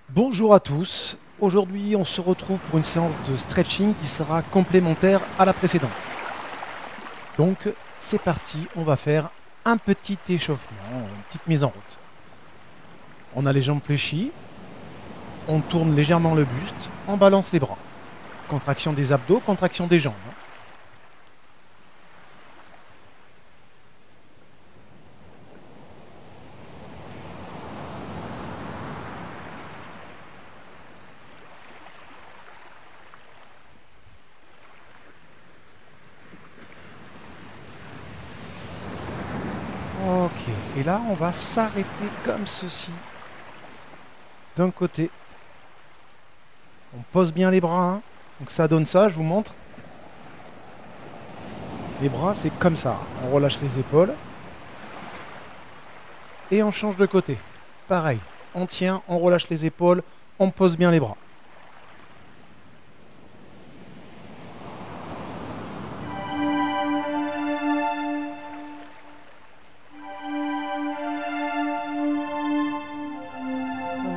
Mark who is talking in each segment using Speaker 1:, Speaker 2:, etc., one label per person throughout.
Speaker 1: Bonjour à tous, aujourd'hui on se retrouve pour une séance de stretching qui sera complémentaire à la précédente. Donc c'est parti, on va faire un petit échauffement, une petite mise en route. On a les jambes fléchies, on tourne légèrement le buste, on balance les bras. Contraction des abdos, contraction des jambes. Ok, et là on va s'arrêter comme ceci. D'un côté, on pose bien les bras, hein. Donc ça donne ça, je vous montre. Les bras c'est comme ça, on relâche les épaules. Et on change de côté. Pareil, on tient, on relâche les épaules, on pose bien les bras.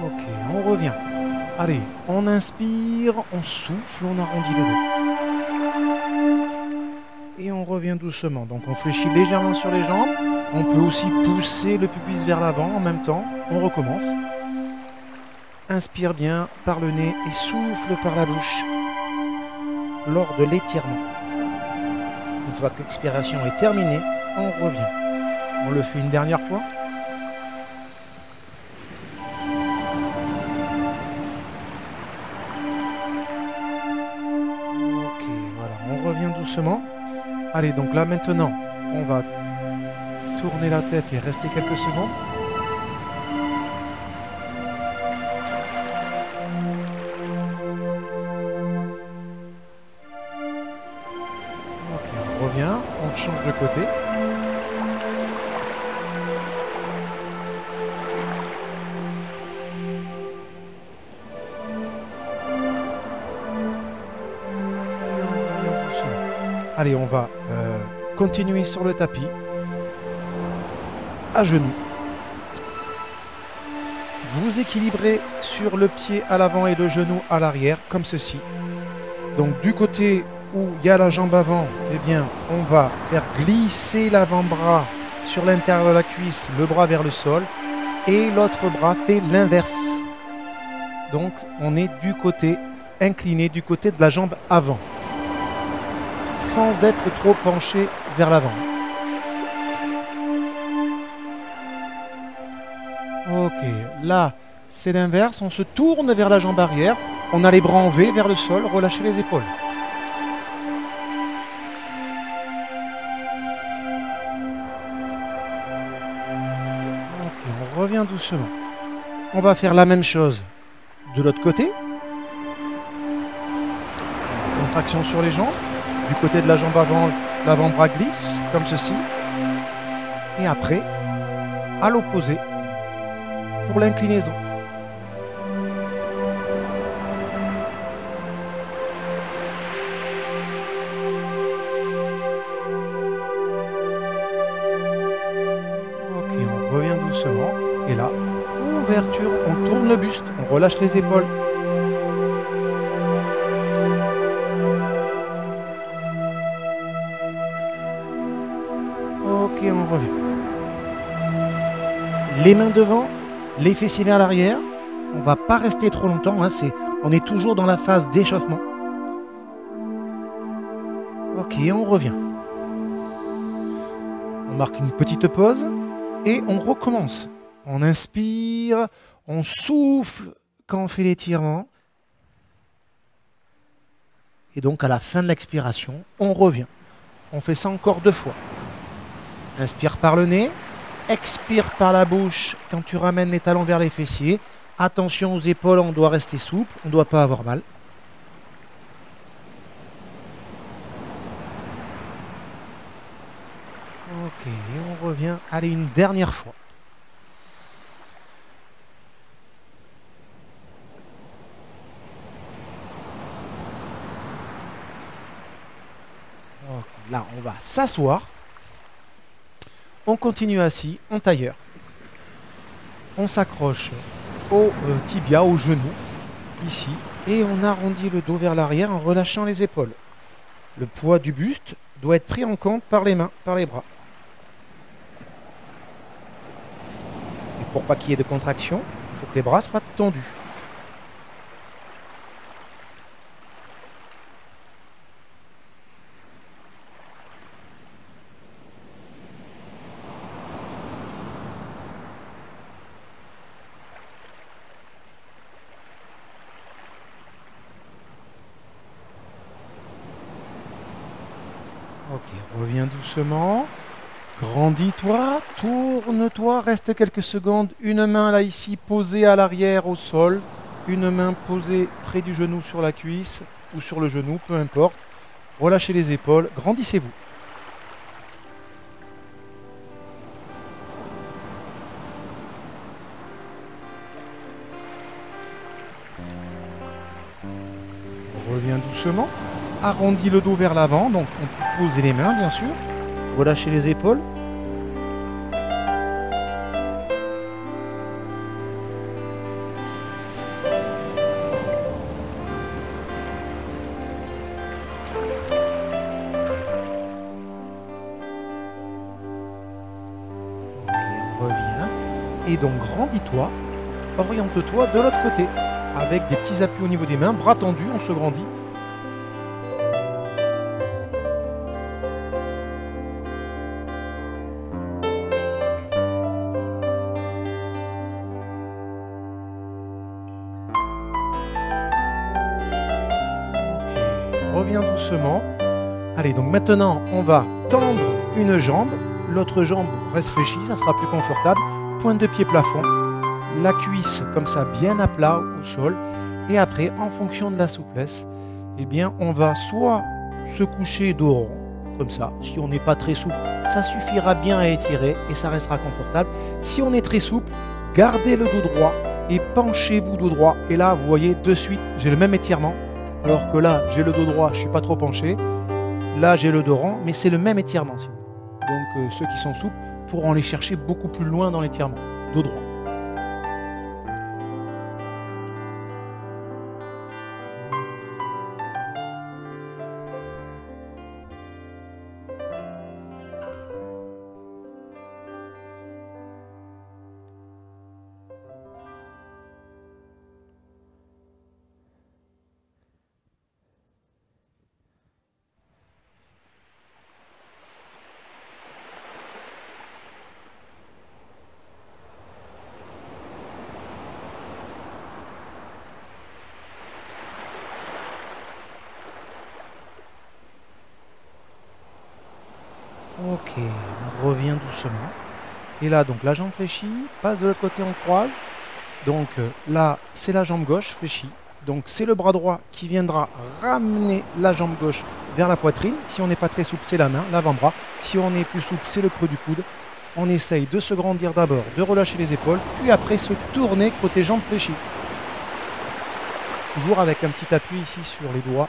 Speaker 1: Ok, on revient. Allez, on inspire, on souffle, on arrondit le dos. Et on revient doucement. Donc on fléchit légèrement sur les jambes. On peut aussi pousser le pubis vers l'avant en même temps. On recommence. Inspire bien par le nez et souffle par la bouche lors de l'étirement. Une fois que l'expiration est terminée, on revient. On le fait une dernière fois. Ok, voilà, on revient doucement. Allez, donc là maintenant, on va tourner la tête et rester quelques secondes. Ok, on revient, on change de côté. Allez, on va continuer sur le tapis, à genoux. Vous équilibrez sur le pied à l'avant et le genou à l'arrière, comme ceci. Donc du côté où il y a la jambe avant, eh bien, on va faire glisser l'avant-bras sur l'intérieur de la cuisse, le bras vers le sol, et l'autre bras fait l'inverse. Donc on est du côté incliné, du côté de la jambe avant, sans être trop penché vers l'avant. Ok, là c'est l'inverse, on se tourne vers la jambe arrière, on a les bras en V vers le sol, relâchez les épaules. Ok, on revient doucement. On va faire la même chose de l'autre côté. Contraction sur les jambes. Du côté de la jambe avant, l'avant-bras glisse, comme ceci. Et après, à l'opposé, pour l'inclinaison. Ok, on revient doucement. Et là, ouverture, on tourne le buste, on relâche les épaules. Ok, on revient. Les mains devant, les fessiers vers l'arrière. On ne va pas rester trop longtemps, hein, on est toujours dans la phase d'échauffement. Ok, on revient. On marque une petite pause et on recommence. On inspire, on souffle quand on fait l'étirement. Et donc à la fin de l'expiration, on revient. On fait ça encore 2 fois. Inspire par le nez, expire par la bouche quand tu ramènes les talons vers les fessiers. Attention aux épaules, on doit rester souple, on ne doit pas avoir mal. Ok, et on revient. Allez, une dernière fois. Okay, là, on va s'asseoir. On continue assis, en tailleur. on s'accroche au tibia, au genou, ici, et on arrondit le dos vers l'arrière en relâchant les épaules. Le poids du buste doit être pris en compte par les mains, par les bras. Et pour pas qu'il y ait de contraction, il faut que les bras soient tendus. Ok, reviens doucement. Grandis-toi, tourne-toi, reste quelques secondes. Une main là ici posée à l'arrière au sol. Une main posée près du genou sur la cuisse ou sur le genou, peu importe. Relâchez les épaules, grandissez-vous. Reviens doucement. Arrondis le dos vers l'avant, donc on peut poser les mains bien sûr. Relâchez les épaules. Ok, reviens. Et donc grandis-toi. Oriente-toi de l'autre côté. Avec des petits appuis au niveau des mains, bras tendus, on se grandit. Reviens doucement. Allez, donc maintenant, on va tendre une jambe. L'autre jambe reste fléchie, ça sera plus confortable. Pointe de pied plafond. La cuisse comme ça, bien à plat au sol. Et après, en fonction de la souplesse, eh bien, on va soit se coucher dos rond, comme ça. Si on n'est pas très souple, ça suffira bien à étirer et ça restera confortable. Si on est très souple, gardez le dos droit et penchez-vous dos droit. Et là, vous voyez, de suite, j'ai le même étirement. Alors que là, j'ai le dos droit, je ne suis pas trop penché. Là, j'ai le dos rond, mais c'est le même étirement. Si vous voulez. Donc, ceux qui sont souples pourront aller chercher beaucoup plus loin dans l'étirement. Dos droit. Ok, on revient doucement. Et là, donc la jambe fléchie, passe de l'autre côté, on croise. Donc là, c'est la jambe gauche fléchie. Donc c'est le bras droit qui viendra ramener la jambe gauche vers la poitrine. Si on n'est pas très souple, c'est la main, l'avant-bras. Si on est plus souple, c'est le creux du coude. On essaye de se grandir d'abord, de relâcher les épaules, puis après se tourner côté jambe fléchie. Toujours avec un petit appui ici sur les doigts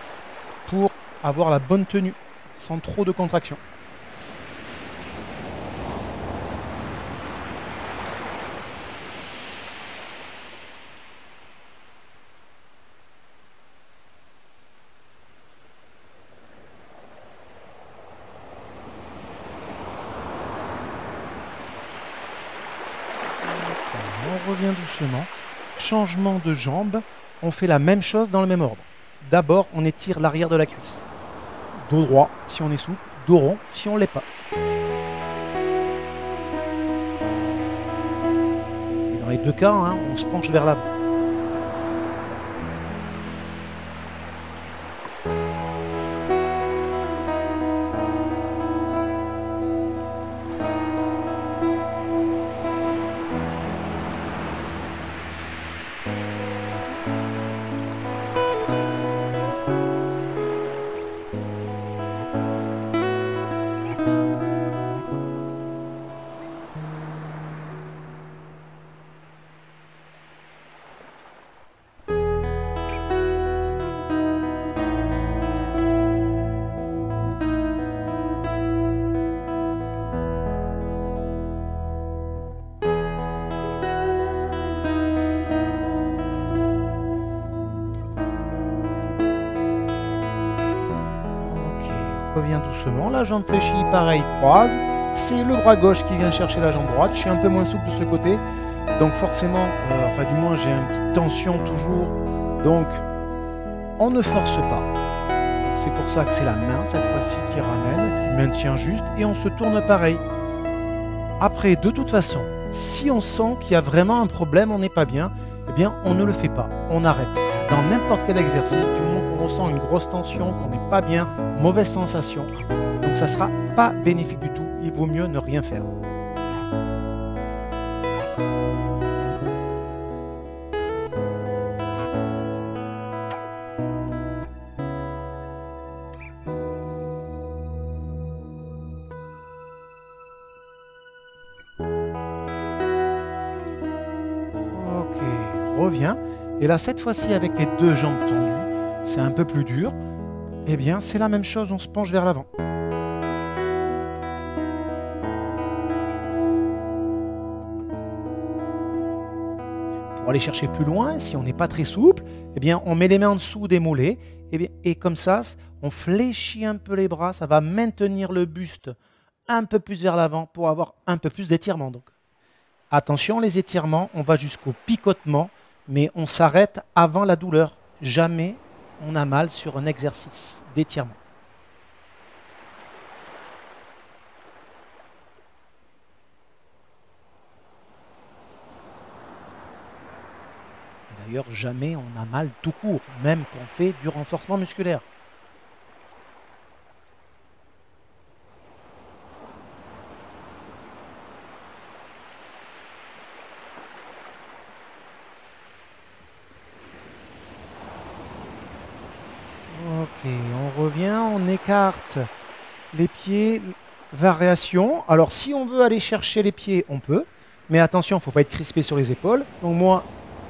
Speaker 1: pour avoir la bonne tenue, sans trop de contraction. On revient doucement. Changement de jambe. On fait la même chose dans le même ordre. D'abord, on étire l'arrière de la cuisse. Dos droit si on est souple, dos rond si on ne l'est pas. Et dans les deux cas, hein, on se penche vers l'avant. revient doucement. La jambe fléchie, pareil, croise. C'est le bras gauche qui vient chercher la jambe droite. Je suis un peu moins souple de ce côté. Donc forcément, enfin du moins j'ai une petite tension toujours. Donc on ne force pas. C'est pour ça que c'est la main cette fois-ci qui ramène, qui maintient juste. Et on se tourne pareil. Après, de toute façon, si on sent qu'il y a vraiment un problème, on n'est pas bien, eh bien on ne le fait pas. On arrête. Dans n'importe quel exercice, du moment qu'on ressent une grosse tension, qu'on n'est pas bien, mauvaise sensation, donc ça ne sera pas bénéfique du tout. Il vaut mieux ne rien faire. Ok, reviens. Et là, cette fois-ci, avec les deux jambes tendues, c'est un peu plus dur. Eh bien, c'est la même chose, on se penche vers l'avant. Pour aller chercher plus loin, si on n'est pas très souple, eh bien, on met les mains en dessous des mollets. Et comme ça, on fléchit un peu les bras. Ça va maintenir le buste un peu plus vers l'avant pour avoir un peu plus d'étirement. Donc, attention, les étirements, on va jusqu'au picotement, mais on s'arrête avant la douleur. Jamais on a mal sur un exercice d'étirement. D'ailleurs, jamais on a mal tout court, même quand on fait du renforcement musculaire. Ok, on revient, on écarte les pieds, variation. Alors si on veut aller chercher les pieds, on peut, mais attention, il ne faut pas être crispé sur les épaules. Donc moi,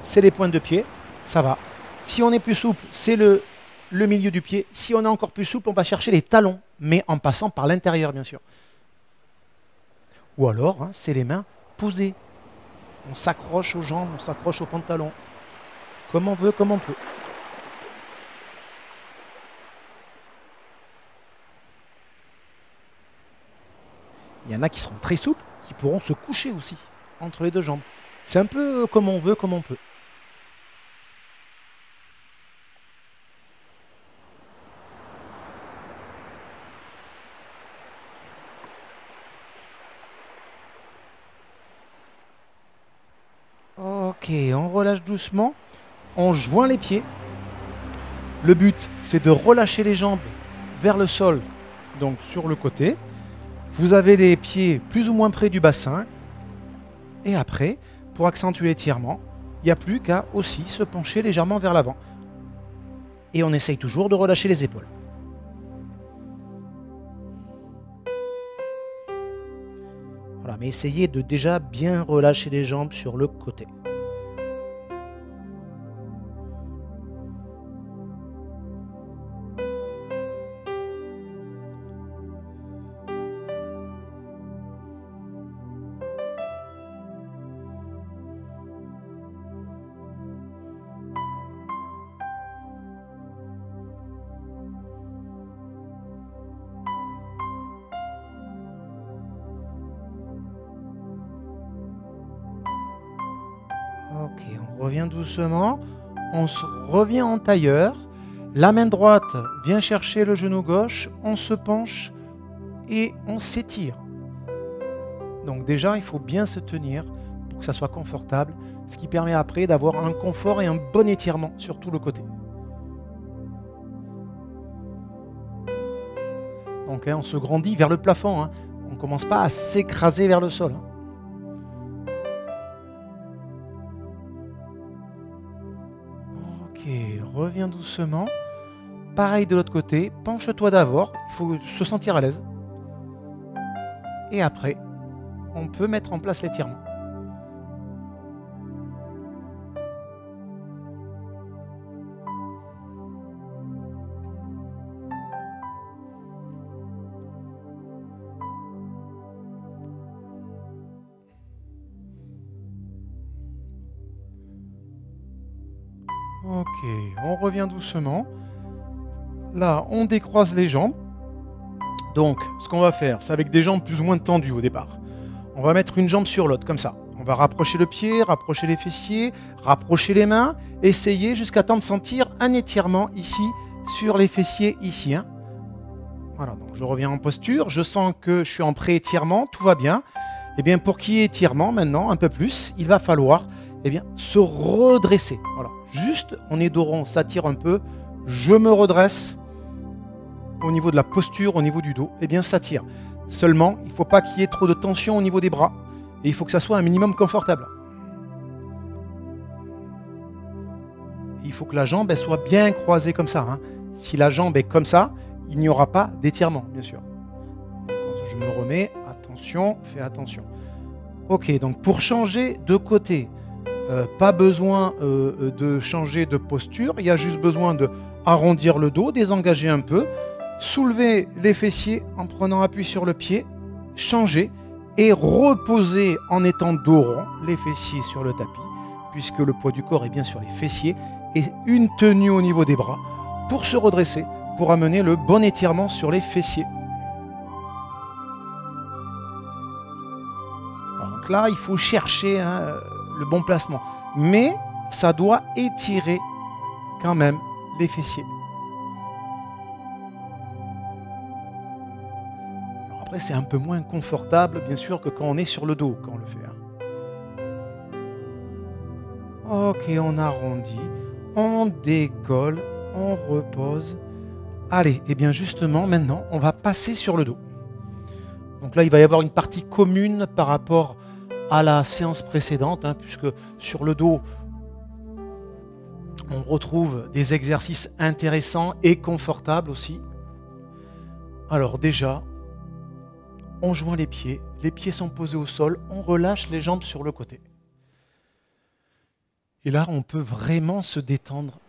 Speaker 1: c'est les pointes de pied, ça va. Si on est plus souple, c'est le milieu du pied. Si on est encore plus souple, on va chercher les talons, mais en passant par l'intérieur, bien sûr. Ou alors, hein, c'est les mains posées. On s'accroche aux jambes, on s'accroche aux pantalons. Comme on veut, comme on peut. Il y en a qui seront très souples, qui pourront se coucher aussi, entre les deux jambes. C'est un peu comme on veut, comme on peut. Ok, on relâche doucement. On joint les pieds. Le but, c'est de relâcher les jambes vers le sol, donc sur le côté. Vous avez les pieds plus ou moins près du bassin. Et après, pour accentuer l'étirement, il n'y a plus qu'à aussi se pencher légèrement vers l'avant. Et on essaye toujours de relâcher les épaules. Voilà, mais essayez de déjà bien relâcher les jambes sur le côté. Ok, on revient doucement. On se revient en tailleur. La main droite vient chercher le genou gauche. On se penche et on s'étire. Donc déjà, il faut bien se tenir pour que ça soit confortable. Ce qui permet après d'avoir un confort et un bon étirement sur tout le côté. Donc on se grandit vers le plafond. On ne commence pas à s'écraser vers le sol. Ok, reviens doucement. Pareil de l'autre côté, penche-toi d'abord, il faut se sentir à l'aise. Et après, on peut mettre en place l'étirement. Ok, on revient doucement. Là, on décroise les jambes. Donc, ce qu'on va faire, c'est avec des jambes plus ou moins tendues au départ. On va mettre une jambe sur l'autre, comme ça. On va rapprocher le pied, rapprocher les fessiers, rapprocher les mains, essayer jusqu'à temps de sentir un étirement ici, sur les fessiers, ici. Hein. Voilà, donc je reviens en posture, je sens que je suis en pré-étirement, tout va bien. Et bien, pour qu'il y ait étirement maintenant, un peu plus, il va falloir se redresser. Voilà, juste, on est dos rond, on s'attire un peu, je me redresse au niveau de la posture, au niveau du dos, ça tire. Seulement, il ne faut pas qu'il y ait trop de tension au niveau des bras. Et il faut que ça soit un minimum confortable. Il faut que la jambe soit bien croisée comme ça. Hein. Si la jambe est comme ça, il n'y aura pas d'étirement, bien sûr. Donc, je me remets. Attention, fais attention. Ok, donc pour changer de côté, pas besoin de changer de posture. Il y a juste besoin de arrondir le dos, désengager un peu, soulever les fessiers en prenant appui sur le pied, changer et reposer en étant dos rond les fessiers sur le tapis, puisque le poids du corps est bien sur les fessiers, et une tenue au niveau des bras pour se redresser, pour amener le bon étirement sur les fessiers. Alors, donc là, il faut chercher le bon placement, mais ça doit étirer quand même les fessiers. Après, c'est un peu moins confortable, bien sûr, que quand on est sur le dos, quand on le fait. Hein. Ok, on arrondit, on décolle, on repose. Allez, et bien justement, maintenant, on va passer sur le dos. Donc là, il va y avoir une partie commune par rapport à la séance précédente, hein, puisque sur le dos, on retrouve des exercices intéressants et confortables aussi. Alors déjà, on joint les pieds sont posés au sol, on relâche les jambes sur le côté. Et là, on peut vraiment se détendre.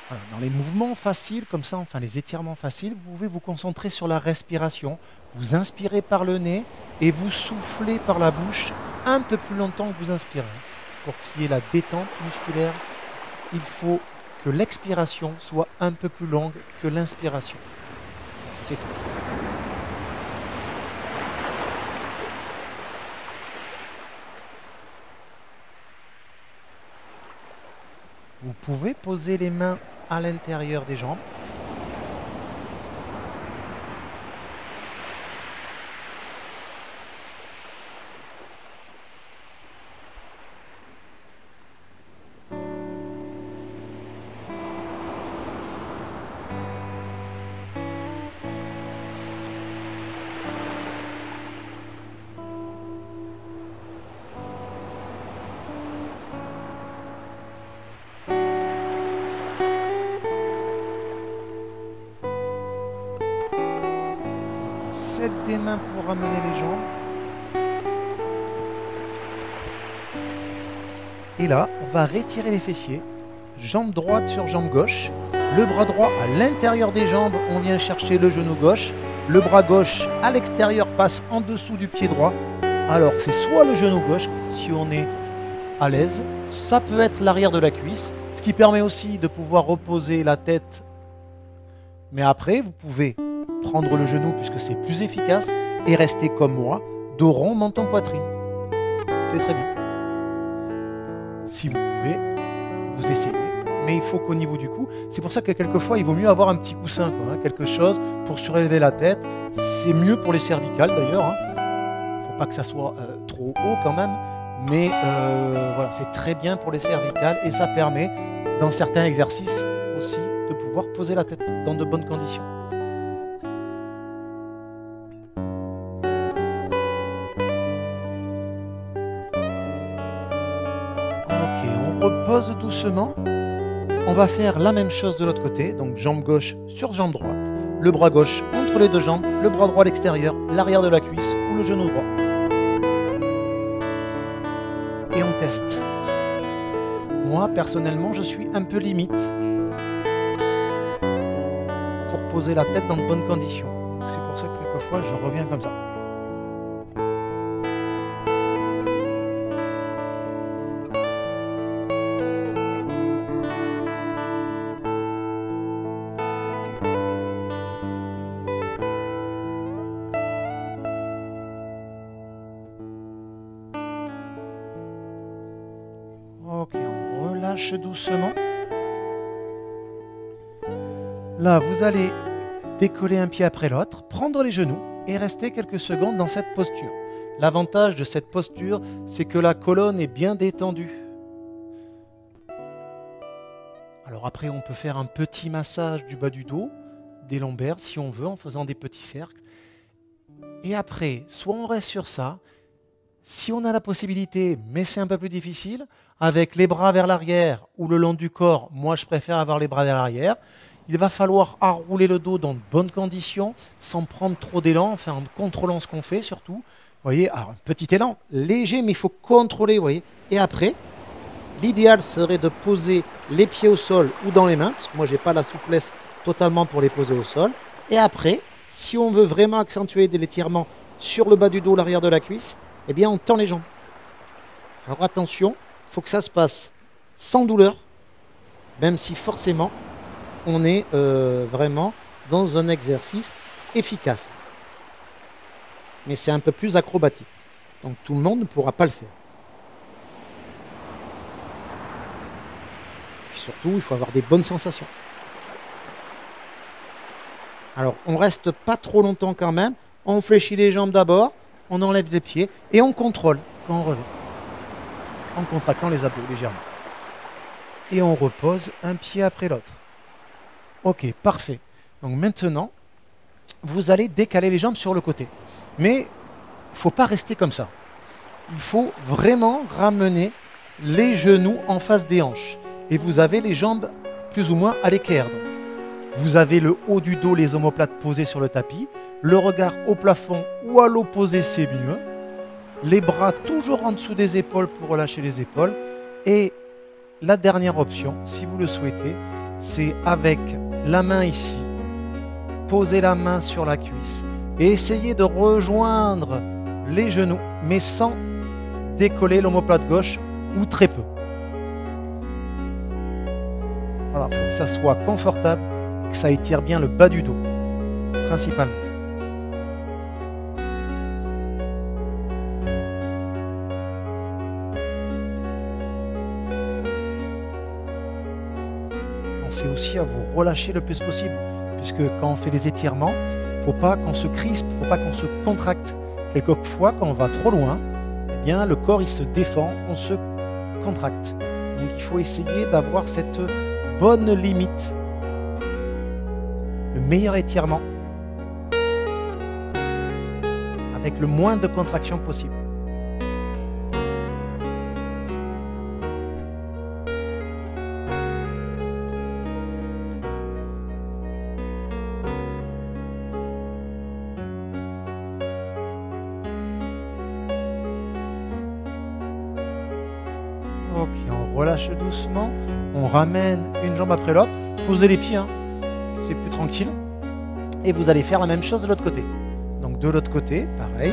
Speaker 1: Voilà, dans les mouvements faciles, comme ça, enfin les étirements faciles, vous pouvez vous concentrer sur la respiration. Vous inspirez par le nez et vous soufflez par la bouche un peu plus longtemps que vous inspirez. Pour qu'il y ait la détente musculaire, il faut que l'expiration soit un peu plus longue que l'inspiration. C'est tout. Vous pouvez poser les mains à l'intérieur des jambes. Des mains pour ramener les jambes. Et là, on va retirer les fessiers. Jambe droite sur jambe gauche. Le bras droit à l'intérieur des jambes, on vient chercher le genou gauche. Le bras gauche à l'extérieur passe en dessous du pied droit. Alors, c'est soit le genou gauche, si on est à l'aise. Ça peut être l'arrière de la cuisse, ce qui permet aussi de pouvoir reposer la tête. Mais après, vous pouvez prendre le genou puisque c'est plus efficace et rester comme moi, dos rond, menton, poitrine. C'est très bien. Si vous pouvez, vous essayez. Mais il faut qu'au niveau du cou, c'est pour ça que quelquefois il vaut mieux avoir un petit coussin, quoi, hein, quelque chose pour surélever la tête. C'est mieux pour les cervicales d'ailleurs. Hein. Faut pas que ça soit trop haut quand même, mais voilà, c'est très bien pour les cervicales et ça permet dans certains exercices aussi de pouvoir poser la tête dans de bonnes conditions. Repose doucement. On va faire la même chose de l'autre côté, donc jambe gauche sur jambe droite, le bras gauche entre les deux jambes, le bras droit à l'extérieur, l'arrière de la cuisse ou le genou droit. Et on teste. Moi, personnellement, je suis un peu limite pour poser la tête dans de bonnes conditions. C'est pour ça que quelquefois, je reviens comme ça. relâche doucement. Là, vous allez décoller un pied après l'autre, prendre les genoux et rester quelques secondes dans cette posture. L'avantage de cette posture, c'est que la colonne est bien détendue. Alors après, on peut faire un petit massage du bas du dos, des lombaires si on veut, en faisant des petits cercles. Et après, soit on reste sur ça, si on a la possibilité, mais c'est un peu plus difficile, avec les bras vers l'arrière ou le long du corps, moi je préfère avoir les bras vers l'arrière. Il va falloir enrouler le dos dans de bonnes conditions, sans prendre trop d'élan, enfin en contrôlant ce qu'on fait surtout. Vous voyez, alors, un petit élan léger, mais il faut contrôler, vous voyez. Et après, l'idéal serait de poser les pieds au sol ou dans les mains, parce que moi je n'ai pas la souplesse totalement pour les poser au sol. Et après, si on veut vraiment accentuer de l'étirement sur le bas du dos, l'arrière de la cuisse, eh bien on tend les jambes. Alors attention, il faut que ça se passe sans douleur, même si forcément on est vraiment dans un exercice efficace. Mais c'est un peu plus acrobatique. Donc tout le monde ne pourra pas le faire. Puis surtout, il faut avoir des bonnes sensations. Alors, on ne reste pas trop longtemps quand même. On fléchit les jambes d'abord, on enlève les pieds et on contrôle quand on revient. En contractant les abdos légèrement. Et on repose un pied après l'autre. Ok, parfait. Donc maintenant, vous allez décaler les jambes sur le côté. Mais il ne faut pas rester comme ça. Il faut vraiment ramener les genoux en face des hanches. Et vous avez les jambes plus ou moins à l'équerre. Vous avez le haut du dos, les omoplates posées sur le tapis. Le regard au plafond ou à l'opposé, c'est mieux. Les bras toujours en dessous des épaules pour relâcher les épaules. Et la dernière option, si vous le souhaitez, c'est avec la main ici. Posez la main sur la cuisse et essayez de rejoindre les genoux, mais sans décoller l'omoplate gauche ou très peu. Voilà, il faut que ça soit confortable et que ça étire bien le bas du dos, principalement. Pensez aussi à vous relâcher le plus possible, puisque quand on fait les étirements, il ne faut pas qu'on se crispe, il ne faut pas qu'on se contracte. Quelquefois, quand on va trop loin, eh bien, le corps il se défend, on se contracte. Donc il faut essayer d'avoir cette bonne limite. Le meilleur étirement avec le moins de contraction possible. Ok, on relâche doucement, on ramène une jambe après l'autre, posez les pieds, hein. C'est plus tranquille. Et vous allez faire la même chose de l'autre côté. Donc de l'autre côté, pareil,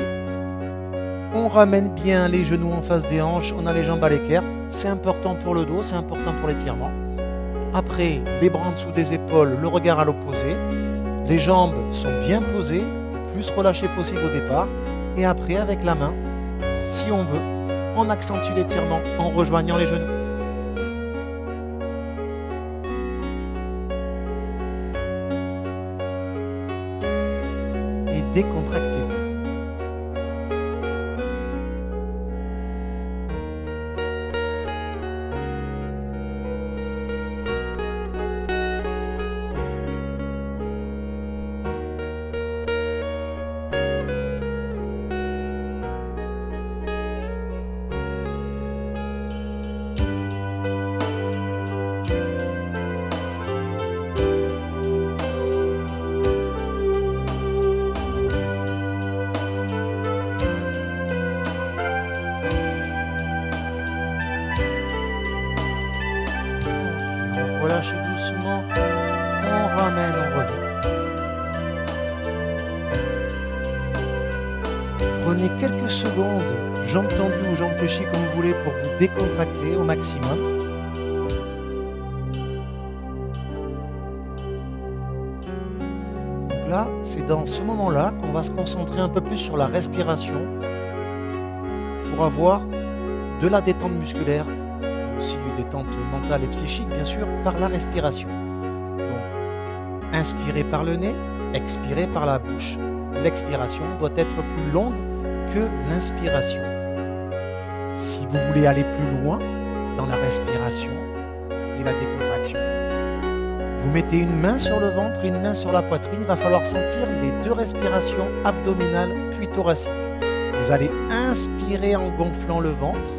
Speaker 1: on ramène bien les genoux en face des hanches, on a les jambes à l'équerre, c'est important pour le dos, c'est important pour l'étirement. Après, les bras en dessous des épaules, le regard à l'opposé, les jambes sont bien posées, le plus relâchées possible au départ, et après avec la main, si on veut, on accentue l'étirement en rejoignant les genoux. Et décontractez. Relâchez doucement, on ramène, on revient. Prenez quelques secondes, jambes tendues ou jambes fléchies comme vous voulez pour vous décontracter au maximum. Donc là, c'est dans ce moment-là qu'on va se concentrer un peu plus sur la respiration pour avoir de la détente musculaire aussi détente mentale et psychique, bien sûr, par la respiration. Donc, inspirez par le nez, expirez par la bouche. L'expiration doit être plus longue que l'inspiration. Si vous voulez aller plus loin dans la respiration et la décontraction, vous mettez une main sur le ventre et une main sur la poitrine. Il va falloir sentir les deux respirations abdominales puis thoraciques. Vous allez inspirer en gonflant le ventre,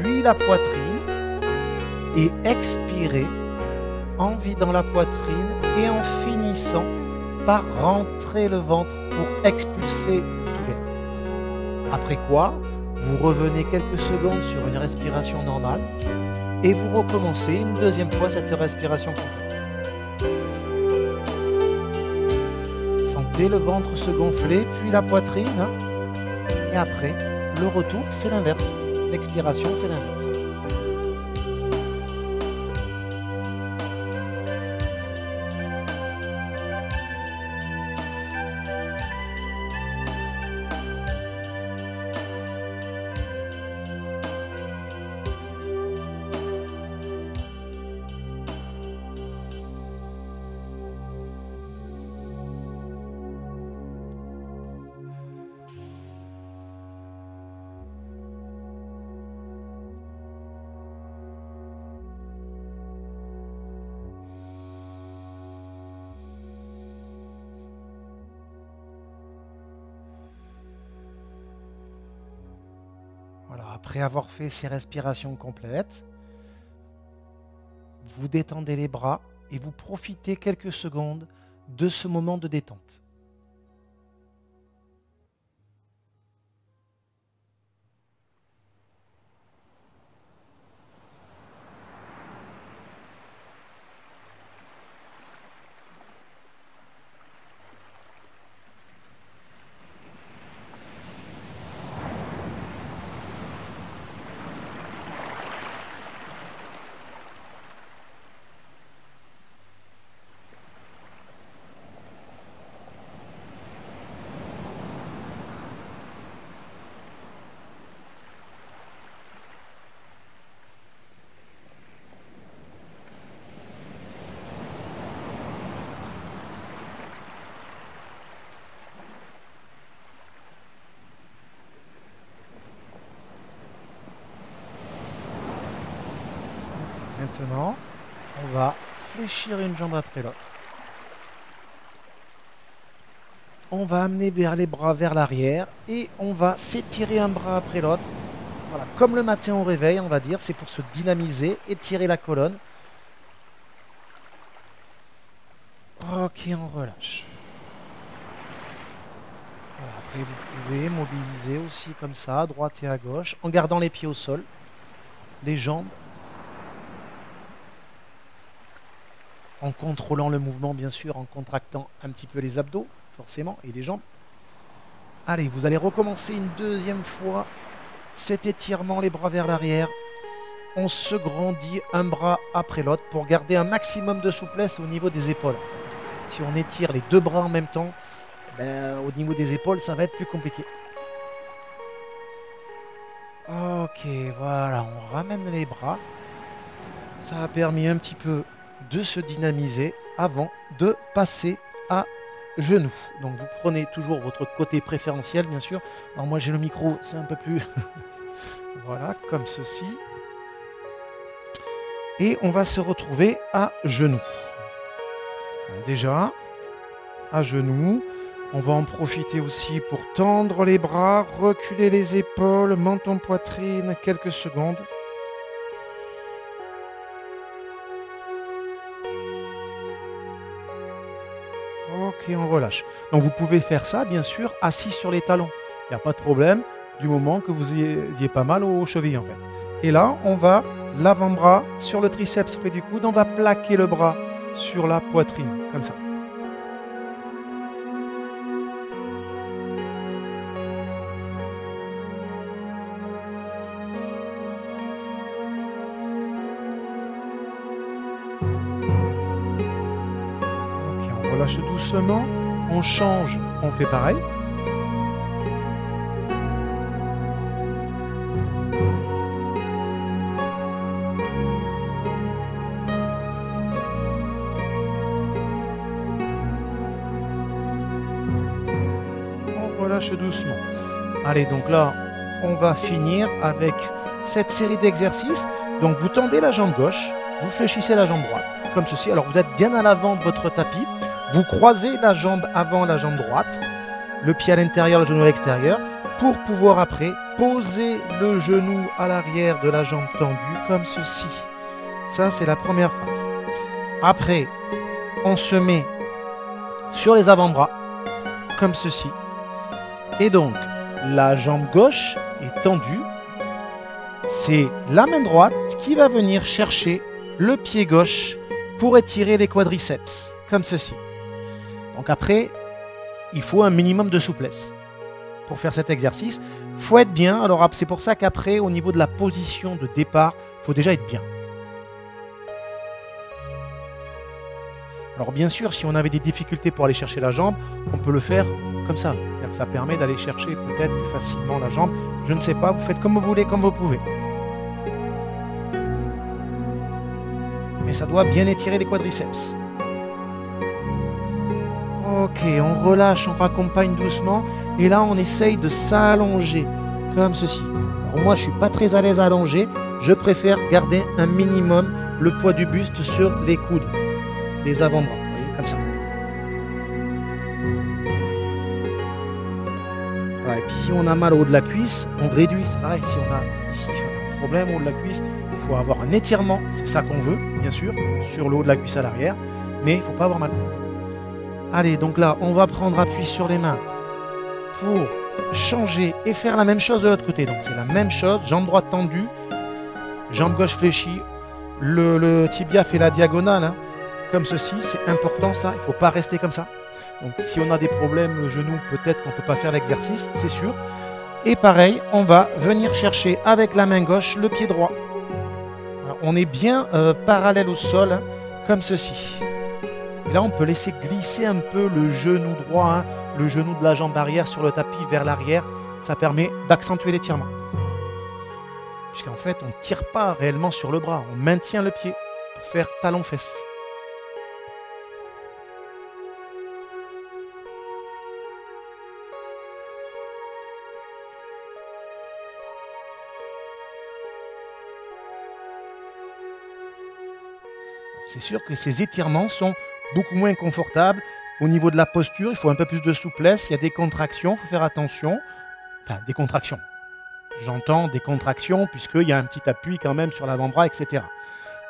Speaker 1: puis la poitrine, et expirer en vidant la poitrine et en finissant par rentrer le ventre pour expulser tout l'air. Après quoi, vous revenez quelques secondes sur une respiration normale et vous recommencez une deuxième fois cette respiration complète. Sentez le ventre se gonfler, puis la poitrine. Et après, le retour, c'est l'inverse. L'expiration, c'est l'inverse. Voilà, après avoir fait ces respirations complètes, vous détendez les bras et vous profitez quelques secondes de ce moment de détente. Maintenant, on va fléchir une jambe après l'autre. On va amener les bras vers l'arrière et on va s'étirer un bras après l'autre. Voilà, comme le matin au réveil, on va dire, c'est pour se dynamiser, étirer la colonne. Ok, on relâche. Voilà, après, vous pouvez mobiliser aussi comme ça, à droite et à gauche, en gardant les pieds au sol, les jambes, en contrôlant le mouvement, bien sûr, en contractant un petit peu les abdos, forcément, et les jambes. Allez, vous allez recommencer une deuxième fois cet étirement, les bras vers l'arrière. On se grandit un bras après l'autre pour garder un maximum de souplesse au niveau des épaules. Si on étire les deux bras en même temps, au niveau des épaules, ça va être plus compliqué. Ok, voilà, on ramène les bras. Ça a permis un petit peu de se dynamiser avant de passer à genoux. Donc vous prenez toujours votre côté préférentiel, bien sûr. Alors moi j'ai le micro, c'est un peu plus... voilà, comme ceci. Et on va se retrouver à genoux. Donc déjà, à genoux. On va en profiter aussi pour tendre les bras, reculer les épaules, menton, poitrine, quelques secondes. Ok, on relâche. Donc vous pouvez faire ça, bien sûr, assis sur les talons. Il n'y a pas de problème, du moment que vous ayez pas mal aux chevilles, en fait. Et là, on va, l'avant-bras sur le triceps près du coude, on va plaquer le bras sur la poitrine, comme ça. On relâche doucement, on change, on fait pareil. relâche doucement. Allez, donc là, on va finir avec cette série d'exercices. Donc vous tendez la jambe gauche, vous fléchissez la jambe droite, comme ceci. Alors vous êtes bien à l'avant de votre tapis, vous croisez la jambe avant la jambe droite, le pied à l'intérieur, le genou à l'extérieur, pour pouvoir après poser le genou à l'arrière de la jambe tendue, comme ceci. Ça, c'est la première phase. Après, on se met sur les avant-bras, comme ceci. Et donc, la jambe gauche est tendue. C'est la main droite qui va venir chercher le pied gauche pour étirer les quadriceps, comme ceci. Donc après, il faut un minimum de souplesse pour faire cet exercice. Il faut être bien. Alors c'est pour ça qu'après, au niveau de la position de départ, il faut déjà être bien. Alors bien sûr, si on avait des difficultés pour aller chercher la jambe, on peut le faire comme ça. C'est-à-dire que ça permet d'aller chercher peut-être plus facilement la jambe. Je ne sais pas, vous faites comme vous voulez, comme vous pouvez. Mais ça doit bien étirer les quadriceps. Ok, on relâche, on raccompagne doucement. Et là, on essaye de s'allonger, comme ceci. Alors moi, je ne suis pas très à l'aise à allonger. Je préfère garder un minimum le poids du buste sur les coudes, les avant-bras, vous voyez, comme ça. Voilà, et puis si on a mal au haut de la cuisse, on réduit. C'est pareil, si on a un problème au haut de la cuisse, il faut avoir un étirement, c'est ça qu'on veut, bien sûr, sur le haut de la cuisse à l'arrière, mais il ne faut pas avoir mal. Allez, donc là, on va prendre appui sur les mains pour changer et faire la même chose de l'autre côté. Donc c'est la même chose, jambe droite tendue, jambe gauche fléchie, le tibia fait la diagonale, hein, comme ceci, c'est important ça, il ne faut pas rester comme ça. Donc si on a des problèmes au genou, peut-être qu'on ne peut pas faire l'exercice, c'est sûr. Et pareil, on va venir chercher avec la main gauche le pied droit. Alors, on est bien parallèle au sol, hein, comme ceci. Et là, on peut laisser glisser un peu le genou droit, hein, le genou de la jambe arrière sur le tapis vers l'arrière. Ça permet d'accentuer l'étirement. Puisqu'en fait, on ne tire pas réellement sur le bras, on maintient le pied pour faire talon-fesse. C'est sûr que ces étirements sont beaucoup moins confortables. Au niveau de la posture, il faut un peu plus de souplesse. Il y a des contractions, il faut faire attention. Enfin, des contractions. J'entends des contractions puisqu'il y a un petit appui quand même sur l'avant-bras, etc.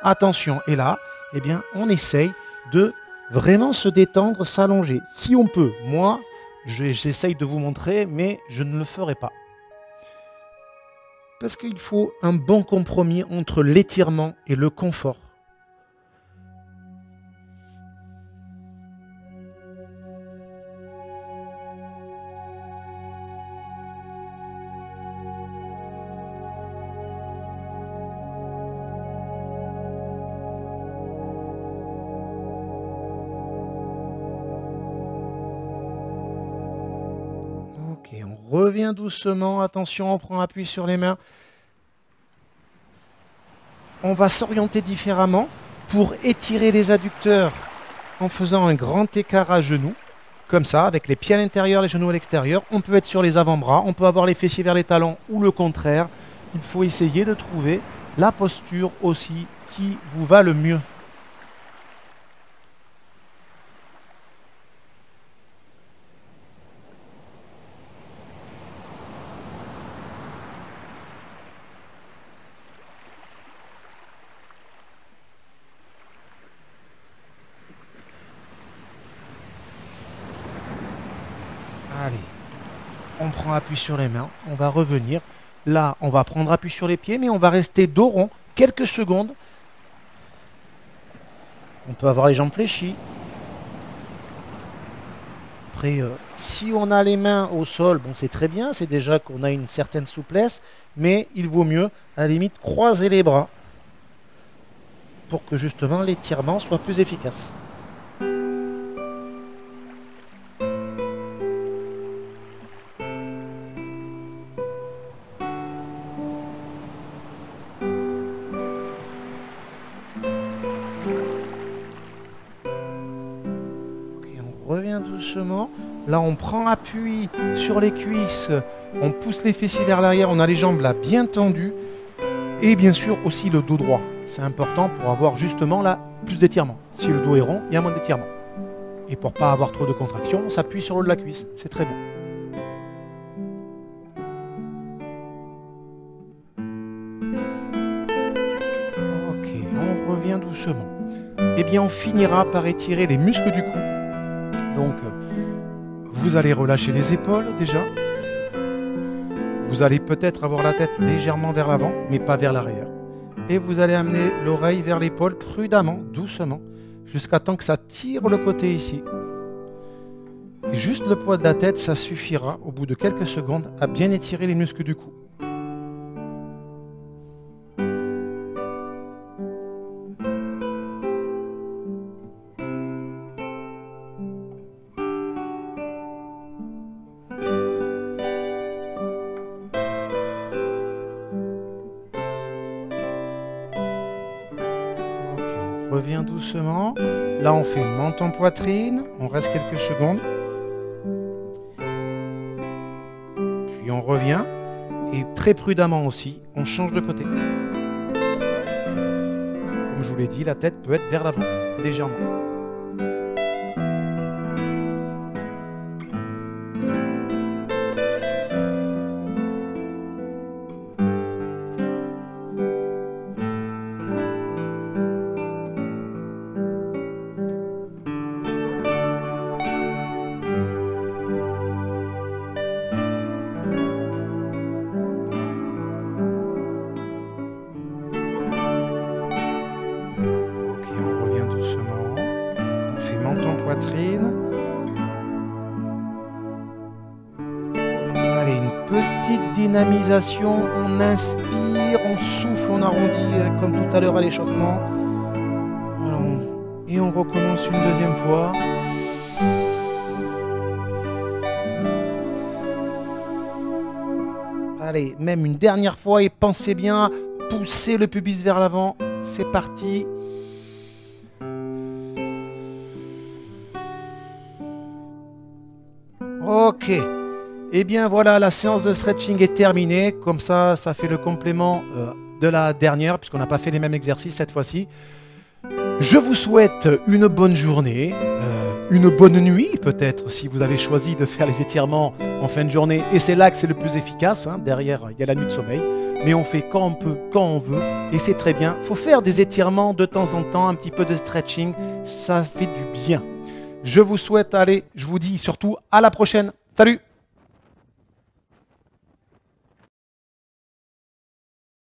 Speaker 1: Attention. Et là, eh bien, on essaye de vraiment se détendre, s'allonger. Si on peut. Moi, j'essaye de vous montrer, mais je ne le ferai pas. Parce qu'il faut un bon compromis entre l'étirement et le confort. Ok, on revient doucement. Attention, on prend appui sur les mains. On va s'orienter différemment pour étirer les adducteurs en faisant un grand écart à genoux. Comme ça, avec les pieds à l'intérieur, les genoux à l'extérieur. On peut être sur les avant-bras, on peut avoir les fessiers vers les talons ou le contraire. Il faut essayer de trouver la posture aussi qui vous va le mieux. Allez, on prend appui sur les mains, on va revenir. Là, on va prendre appui sur les pieds, mais on va rester dos rond quelques secondes. On peut avoir les jambes fléchies. Après, si on a les mains au sol, bon, c'est très bien, c'est déjà qu'on a une certaine souplesse, mais il vaut mieux, à la limite, croiser les bras pour que justement l'étirement soit plus efficace. Revient doucement. Là, on prend appui sur les cuisses, on pousse les fessiers vers l'arrière, on a les jambes là bien tendues. Et bien sûr aussi le dos droit. C'est important pour avoir justement là plus d'étirement. Si le dos est rond, il y a moins d'étirement. Et pour pas avoir trop de contraction, on s'appuie sur le haut de la cuisse. C'est très bien. Ok, on revient doucement. Eh bien, on finira par étirer les muscles du cou. Donc, vous allez relâcher les épaules déjà. Vous allez peut-être avoir la tête légèrement vers l'avant, mais pas vers l'arrière. Et vous allez amener l'oreille vers l'épaule prudemment, doucement, jusqu'à temps que ça tire le côté ici. Et juste le poids de la tête, ça suffira, au bout de quelques secondes, à bien étirer les muscles du cou. Revient doucement. Là, on fait menton-poitrine. On reste quelques secondes. Puis on revient. Et très prudemment aussi, on change de côté. Comme je vous l'ai dit, la tête peut être vers l'avant, légèrement. Menton-poitrine. Allez, une petite dynamisation. On inspire, on souffle, on arrondit comme tout à l'heure à l'échauffement. Et on recommence une deuxième fois. Allez, même une dernière fois et pensez bien à pousser le pubis vers l'avant. C'est parti. Ok, et bien voilà, la séance de stretching est terminée. Comme ça, ça fait le complément de la dernière, puisqu'on n'a pas fait les mêmes exercices cette fois-ci. Je vous souhaite une bonne journée, une bonne nuit peut-être, si vous avez choisi de faire les étirements en fin de journée. Et c'est là que c'est le plus efficace, hein. Derrière, il y a la nuit de sommeil. Mais on fait quand on peut, quand on veut, et c'est très bien. Il faut faire des étirements de temps en temps, un petit peu de stretching, ça fait du bien. Je vous souhaite, allez, je vous dis surtout à la prochaine. Salut!